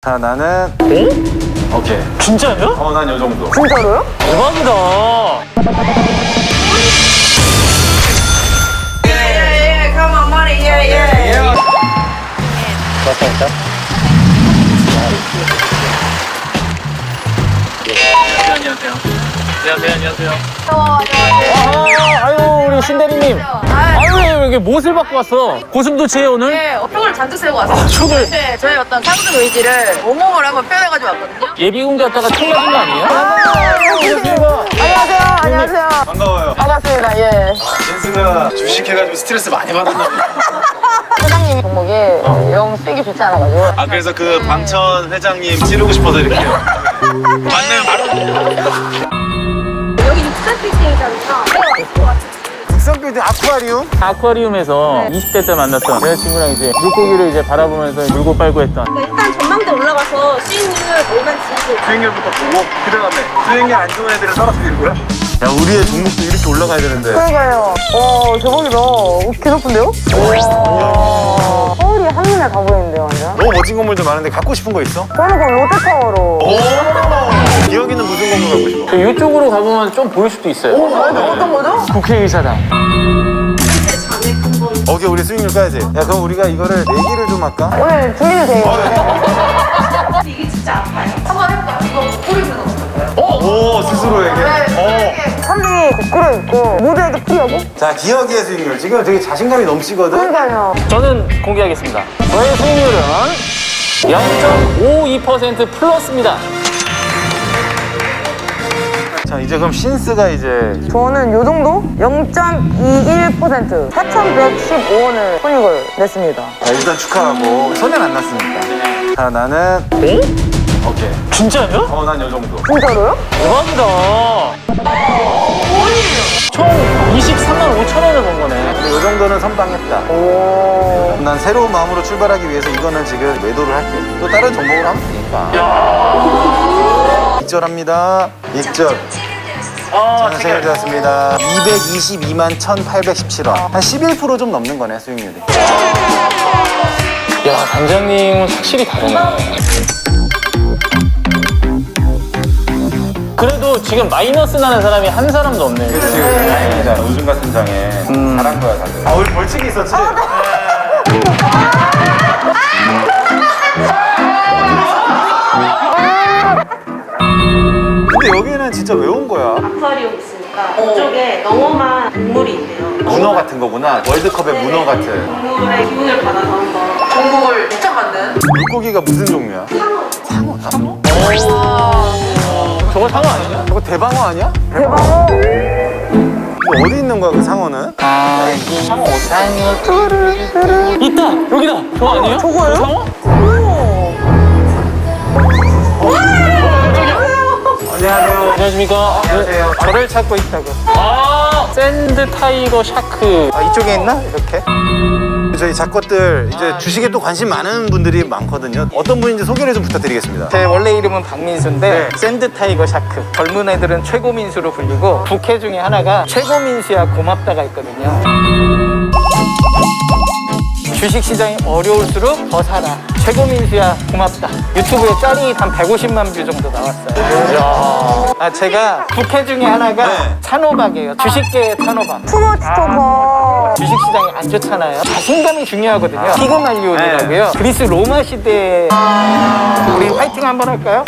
자, 나는 오케이. 진짜요? 난 요 정도. 진짜로요? 대박이다. Yeah, come on, money, yeah. 안녕하세요. 아유, 우리 신대리님. 아유, 이게 못을 받고 왔어? 고슴도치에 오늘? 네, 표를 잔뜩 세고 왔어요. 촉을? 네, 저희 어떤 상승 의지를 온몸을 한번 표현해가지고 왔거든요. 예비군대 왔다가 총 맞은 거 아니에요? 안녕하세요. 반가워요. 반갑습니다, 예. 댄스가 주식해가지고 스트레스 많이 받았나 보다. 사장님 종목이 영 수익이 좋지 않아가지고. 아, 그래서 그 방천 회장님 찌르고 싶어서 이렇게. 맞네요, 바로. 여기 육사 빌딩이잖아요. 국산빌딩 아쿠아리움? 아쿠아리움에서 20대 때 만났던 여자친구랑 이제 물고기를 이제 바라보면서 물고 빨고 했던. 일단 전망대 올라가서 수익률 얼마인지 수익률부터 보고 그 다음에 수익률 안 좋은 애들을 떨어뜨리는 거야? 야, 우리의 종목도 이렇게 올라가야 되는데. 그러니까요. 대박이다. 개 높은데요? 우와. 서울이 한눈에 가보이는데요, 완전? 너무 멋진 건물도 많은데 갖고 싶은 거 있어? 저는 그럼 롯데타워로. 기억 있는 무슨 건물 갖고 싶어? 이쪽으로 가보면 좀 보일 수도 있어요. 어떤 거죠? 국회의사당. 잔액 한번 오케이, 우리 수익률 까야지. 야, 그럼 우리가 이거를 내기를 좀 할까? 오늘 준비는 돼요. 이게 진짜 아파요. 한번 해볼까요? 이거 꼬리 들어가요. 오, 스스로에게. 산이 거꾸로 있고 모두에게 프리하고? 자, 기억의 수익률. 지금 되게 자신감이 넘치거든? 그러니까요. 저는 공개하겠습니다. 저의 수익률은 0.52% 플러스입니다. 자, 이제 그럼 신스가 이제 저는 요 정도? 0.21% 4,115원을 손익을 냈습니다. 자, 일단 축하하고 손해는 안 났으니까. 자, 나는 오케이. 진짜요? 난 요 정도. 진짜로요? 대박이다. 총 23만 5천 원을 번 거네. 근데 요 정도는 선방했다. 오. 난 새로운 마음으로 출발하기 위해서 이거는 지금 매도를 할게. 또 다른 종목을 하면 되니까. 입절합니다. 입절. 저는 체결되었습니다. 222만 1,817원. 한 11%좀 넘는 거네, 수익률이. 야, 단장님은 확실히 다르네. 그래도 지금 마이너스 나는 사람이 한 사람도 없네. 다행이잖아. 요즘 같은 장에 잘한 거야, 다들. 아, 우리 벌칙이 있었지? 근데 여기는 진짜 왜 온 거야? 아쿠아리움 있으니까 이쪽에 영험한 동물이 있대요. 문어 같은 거구나. 월드컵의 문어 같은. 동물의 기운을 받아서 한번 중국을 직접 만든? 물고기가 무슨 종류야? 상어. 저거 상어 아니냐? 저거 대방어 아니야? 대박. 이거 어디 있는 거야, 그 상어는? 상어. 있다! 여기다! 저거 아니에요? 저거예요? 상어? 안녕하세요. 안녕하십니까? 안녕하세요. 저를 찾고 있다고. 샌드 타이거 샤크. 이쪽에 있나? 이렇게? 저희 작것들 이제 주식에 또 관심 많은 분들이 많거든요. 어떤 분인지 소개를 좀 부탁드리겠습니다. 제 원래 이름은 박민수인데 네. 샌드 타이거 샤크. 젊은 애들은 최고민수로 불리고 부캐 중에 하나가 최고민수야 고맙다가 있거든요. 주식시장이 어려울수록 더 살아. 최고민수야 고맙다. 유튜브에 짤이 한 150만 뷰 정도 나왔어요. 제가 부캐 중에 하나가 네. 찬호박이에요. 주식계의 찬호박. 투머치 토버. 주식시장이 안 좋잖아요. 자신감이 중요하거든요. 피그말리온이라고요. 그리스 로마 시대에 우리 파이팅 한번 할까요?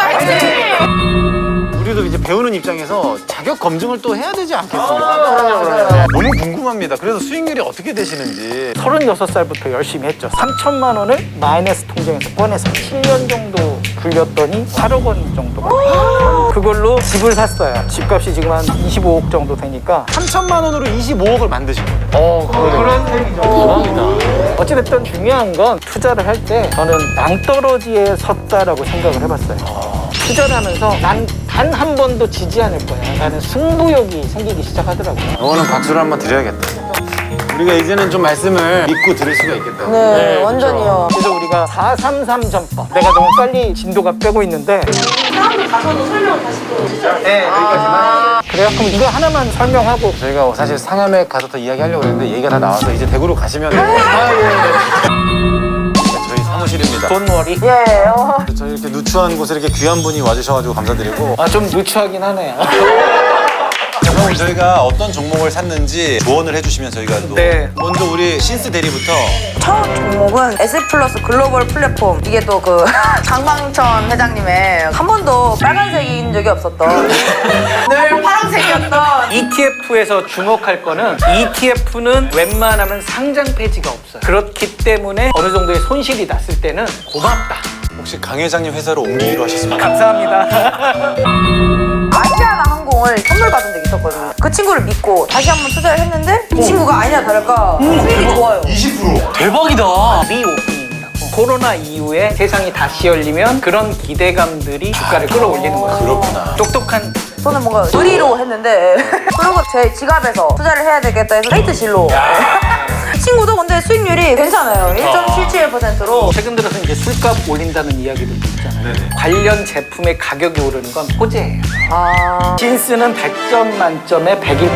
우리도 이제 배우는 입장에서 자격 검증을 또 해야 되지 않겠습니까? 너무 궁금합니다. 그래서 수익률이 어떻게 되시는지. 36살부터 열심히 했죠. 3천만 원을 마이너스 통장에서 꺼내서 7년 정도 굴렸더니 8억 원 정도가. 그걸로 집을 샀어요. 집값이 지금 한 25억 정도 되니까 3천만 원으로 25억을 만드신 거예요. 그런 셈이죠. 대박이다. 어찌됐든 중요한 건 투자를 할 때 저는 낭떠러지에 섰다라고 생각을 해봤어요. 투자를 하면서 난 단 한 번도 지지 않을 거야 라는 승부욕이 생기기 시작하더라고요. 이거는 박수를 한번 드려야겠다. 우리가 이제는 좀 말씀을 믿고 들을 수가 있겠다. 네, 완전히요. 그래서 우리가 433 전법. 내가 너무 빨리 진도가 빼고 있는데 사람들 가서도 설명을 다시 또 네, 여기까지만. 그래요? 그럼 이거 하나만 설명하고 저희가 사실 상암에 가서 더 이야기하려고 했는데 얘기가 다 나와서 이제 대구로 가시면 저희 사무실입니다. 아닙니다. 돈 워리. 예. 저희 이렇게 누추한 곳에 이렇게 귀한 분이 와주셔가지고 감사드리고. 아, 좀 누추하긴 하네요. 그럼 저희가 어떤 종목을 샀는지 조언을 해주시면 저희가 또 네. 먼저 우리 신스 대리부터. 첫 종목은 SF+ 글로벌 플랫폼. 이게 또 그 장광천 회장님의 한 번도 빨간색인 적이 없었던 늘 파란색이었던 ETF에서 주목할 거는 ETF는 웬만하면 상장 폐지가 없어요. 그렇기 때문에 어느 정도의 손실이 났을 때는 고맙다. 혹시 강 회장님 회사로 옮기기로 하셨습니까? 감사합니다. 아시아나 항공을 선물 받은 적이 있었거든요. 그 친구를 믿고 다시 한번 투자를 했는데 이 친구가 아니나 다를까 수익이 좋아요. 20%. 대박이다. 리오프닝이라고. 코로나 이후에 세상이 다시 열리면 그런 기대감들이 주가를 끌어올리는 거예요. 그렇구나. 똑똑한 저는 뭔가 의리로 했는데 그리고 제 지갑에서 투자를 해야 되겠다 해서 페이트실로 이 친구도 근데 수익률이 괜찮아요. 1.77%로 최근 들어서 이제 술값 올린다는 이야기들도 있잖아요. 관련 제품의 가격이 오르는 건 호재예요. 신스는 100점 만점에 101%.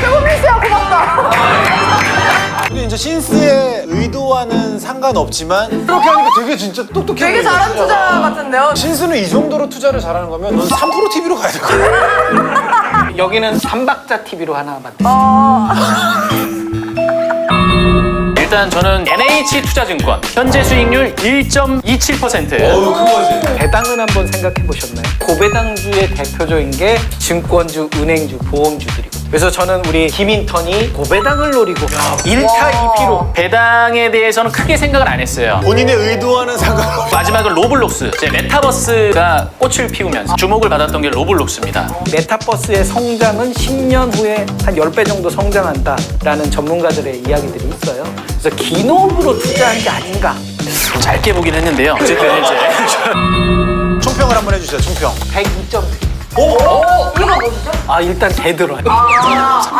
최고 밀스야 고맙다. 근데 이제 신스의 의도와는 상관없지만 그렇게 하니까 되게 진짜 똑똑해. 되게 잘한 투자 같은데요. 신스는 이 정도로 투자를 잘하는 거면 넌 3% TV로 가야 될 거야. 여기는 삼박자 TV로 하나 만들었어요. 일단 저는 NH투자증권 현재 수익률 1.27%. 어우 큰 거지. 배당은 한번 생각해 보셨나요? 고배당주의 대표적인 게 증권주, 은행주, 보험주들이고. 그래서 저는 우리 김인턴이 고배당을 노리고 1타 2피로 배당에 대해서는 크게 생각을 안 했어요. 본인의 의도와는 상관없이. 마지막은 로블록스. 이제 메타버스가 꽃을 피우면서 주목을 받았던 게 로블록스입니다. 메타버스의 성장은 10년 후에 한 10배 정도 성장한다라는 전문가들의 이야기들이 있어요. 그래서 기업으로 투자한 게 아닌가. 짧게 보긴 했는데요. 어쨌든 이제 총평을 한번 해주세요. 총평. 102점 드립니다. 이유가 뭐시죠? 일단 대들어요.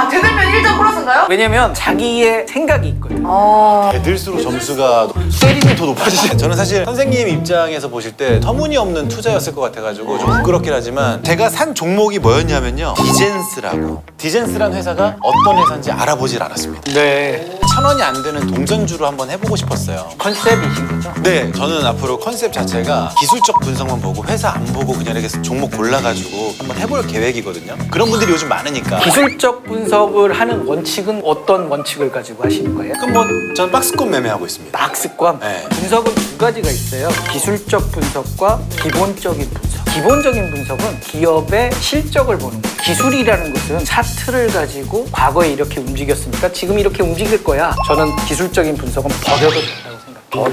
대들면 1점 플러스인가요? 왜냐면 자기의 생각이 있거든요. 애들수록 점수가 때리면 더 높아지지. 저는 사실 선생님 입장에서 보실 때 터무니없는 투자였을 것 같아가지고 좀 부끄럽긴 하지만 제가 산 종목이 뭐였냐면요. 디젠스라고. 디젠스란 회사가 어떤 회사인지 알아보질 않았습니다. 네. 1,000원이 안 되는 동전주로 한번 해보고 싶었어요. 컨셉이신 거죠? 네, 저는 앞으로 컨셉 자체가 기술적 분석만 보고 회사 안 보고 그냥 이렇게 종목 골라가지고 한번 해볼 계획이거든요. 그런 분들이 요즘 많으니까. 기술적 분석을 하는 원칙은 어떤 원칙을 가지고 하시는 거예요? 그럼 뭐 저는 박스권 매매하고 있습니다. 박스권. 네. 분석은 두 가지가 있어요. 기술적 분석과 기본적인 분석. 기본적인 분석은 기업의 실적을 보는 거예요. 기술이라는 것은 차트를 가지고 과거에 이렇게 움직였으니까 지금 이렇게 움직일 거야. 저는 기술적인 분석은 버려도 된다고 생각해요.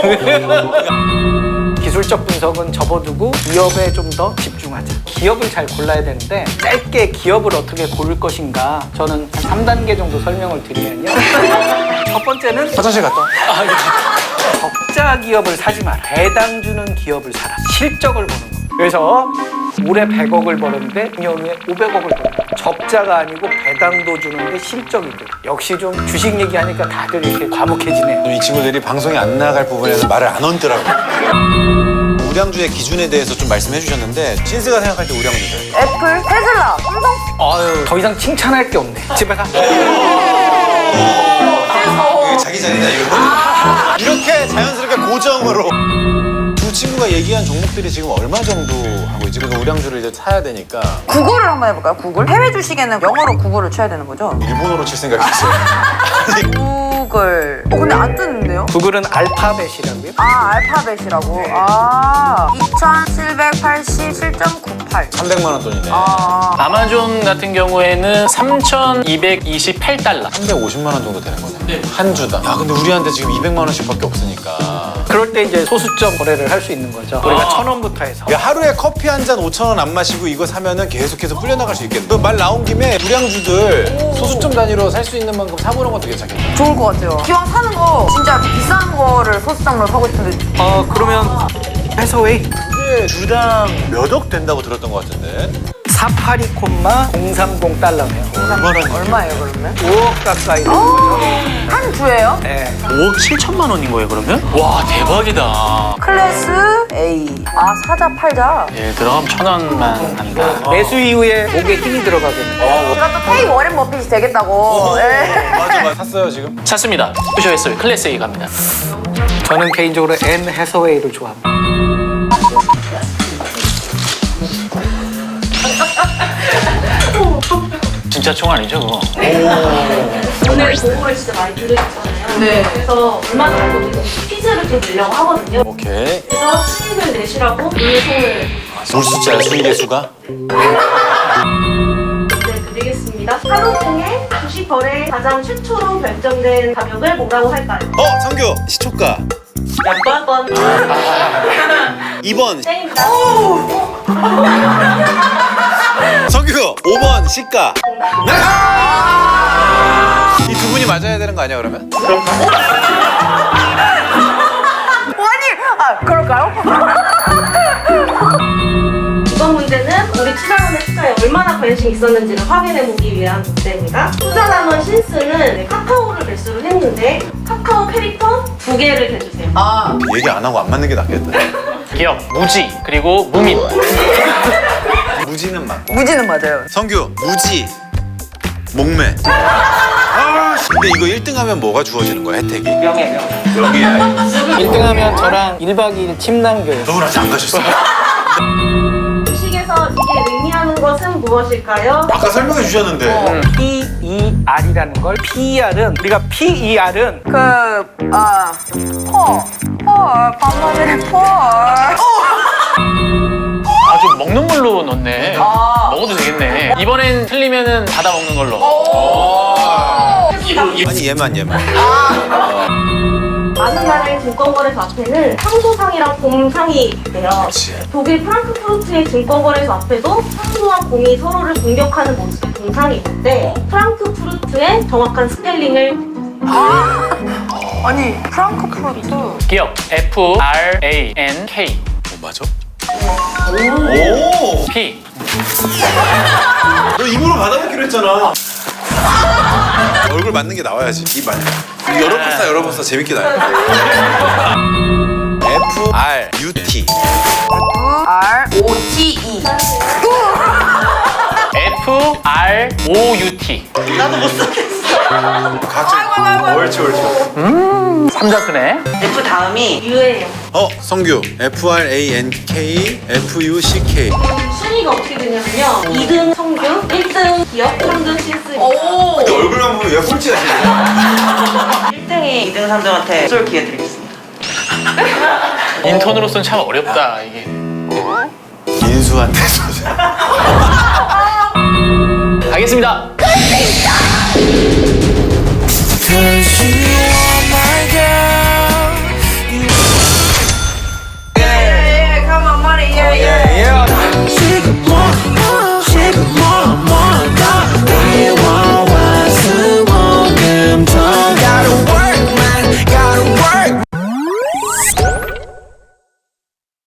버려요. 기술적 분석은 접어두고 기업에 좀 더 집중하자. 기업을 잘 골라야 되는데 짧게 기업을 어떻게 고를 것인가 저는 한 3단계 정도 설명을 드리면요. 첫 번째는 화장실 갔다 와. 적자 기업을 사지 마라. 배당 주는 기업을 사라. 실적을 보는 거. 그래서 올해 100억을 벌었는데 2년 후에 500억을 벌는 거. 적자가 아니고 배당도 주는데 실적이 돼. 역시 좀 주식 얘기하니까 다들 이렇게 과묵해지네요. 이 친구들이 방송에 안 나갈 부분에서 말을 안 얹더라고요. 우량주의 기준에 대해서 좀 말씀해 주셨는데 신스가 생각할 때 우량주들. 애플, 테슬라, 삼성? 아유, 더 이상 칭찬할 게 없네. 집에 가. 이게 자기 자리다 이거. 이렇게 자연스럽게 고정으로. 두 친구가 얘기한 종목들이 지금 얼마 정도 하고 있지? 그러니까 우량주를 이제 사야 되니까 구글을 한번 해볼까요? 구글? 해외 주식에는 영어로 구글을 쳐야 되는 거죠? 일본어로 칠 생각이었어요. 구글. 근데 안 뜨는데요? 구글은 알파벳이라고요? 알파벳이라고. 2787.98. 300만 원 돈이네. 아마존 같은 경우에는 3,228달러. 350만 원 정도 되는 거네. 한 주당. 야, 근데 우리한테 지금 200만 원씩밖에 없으니까. 그럴 때 이제 소수점 거래를 할 수 있는 거죠. 우리가 1,000원부터 해서. 야, 하루에 커피 한 잔 5,000원 안 마시고 이거 사면은 계속해서 불려나갈 수 있겠네. 말 나온 김에 우량주들 소수점 단위로 살 수 있는 만큼 사보는 것도 괜찮겠다. 좋을 것 같아요. 기왕 사는 거 진짜 비싼 거를 소수점으로 사고 싶은데. 그러면 해서웨이 이게 주당 몇 억 된다고 들었던 것 같은데. 482,030달러네요. 얼마예요, 그러면? 5억 가까이 되는 거죠. 한 주예요? 네. 5억 7천만 원인 거예요, 그러면? 와, 대박이다. 클래스 A. 아, 사자 팔자. 예, 들어가면 1,000원만 한다. 매수 이후에 목에 힘이 들어가겠네. 제가 또 테이 워렌 버핏이 되겠다고. 예. 맞아. 샀어요 지금? 샀습니다. 부셔했어요. 클래스 A 갑니다. 저는 개인적으로 앤 해서웨이를 좋아합니다. 진짜 총 아니죠, 그거? 오늘 보고를 진짜 많이 들으셨잖아요. 네. 그래서 얼마 전에 퀴즈를 좀 내려고 하거든요. 오케이. 그래서 수익을 내시라고 물송을 물 숫자야 수익의 드리겠습니다. 하루 중에 주식거래에 가장 최초로 결정된 가격을 뭐라고 할까요? 성규 시초가 몇 번? 2번 땡입니다. 성규 5번 시가. 이 두 분이 맞아야 되는 거 아니야 그러면? 아니, 그럴까요? 이번 문제는 우리 투자남의 투자에 얼마나 관심이 있었는지를 확인해보기 위한 문제입니다. 투자남은 신스는 카카오를 매수를 했는데 카카오 캐릭터 2개를 대주세요. 아, 얘기 안 하고 안 맞는 게 낫겠다. 기업, 무지, 그리고 무민. 무지는 맞고. 무지는 맞아요. 성규 무지 목매. 근데 이거 1등 하면 뭐가 주어지는 거야 혜택이? 명예. 여기야. 1등 하면 저랑 1박 2일 침 남겨요. 너무 아직 안 가셨어. 주식에서 이게 의미하는 것은 무엇일까요? 아까 설명해 주셨는데. PER이라는 걸 PER은 우리가 PER은 방금전에 펄. 아, 좀 먹는 걸로 넣네. 먹어도 되겠네. 이번엔 틀리면은 닫아 먹는 걸로. 아니 얘만. 많은 나라의 증권거래소 앞에는 상소상이랑 곰상이 있대요. 그치. 독일 프랑크푸르트의 증권거래소 앞에도 상소와 곰이 서로를 공격하는 모습의 동상이 있는데 프랑크푸르트의 정확한 스펠링을 아니, 프랑크푸르트. 기업, FRANK. 맞아? 오. P. 너 입으로 받아먹기로 했잖아. 얼굴 맞는 게 나와야지. 입 맞는. 열어봤어 재밌게 나요. FRUT. ROTE. FROUT. 옳지. 삼자수네. F 다음이 U예요. 성규 FRANK FUCK. 순위가 어떻게 되냐면요. 2등 성규, 1등 기업, 3등 실습입니다. 오. 얼굴만 보면 왜 꼴찌가 지냐? 1등이 2등, 3등한테 쏠 기회 드리겠습니다. 인턴으로서는 참 어렵다, 이게. 인수한테 쏘자. 가겠습니다.